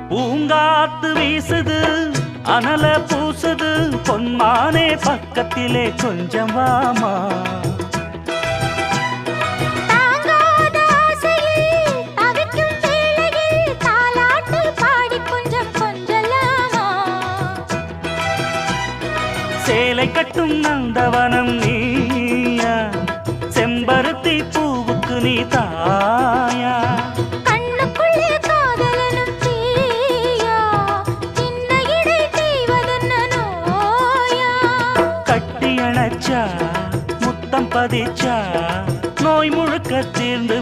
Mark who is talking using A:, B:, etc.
A: பூங்காத்து வீசுது அனல பூசுது பொன்மானே பக்கத்திலே கொஞ்சம் வாமா சேலை கட்டும் நந்தவனம் நீயா செம்பருத்தி பூவுக்கு நீ தாயா
B: கண்ணுக்குள்ளே காதலனும் தீயா சின்ன இடை தீவதென்ன நோயா
A: கட்டி அணைச்சா முத்தம் பதிச்சா நோய் முழுக்க தீர்ந்து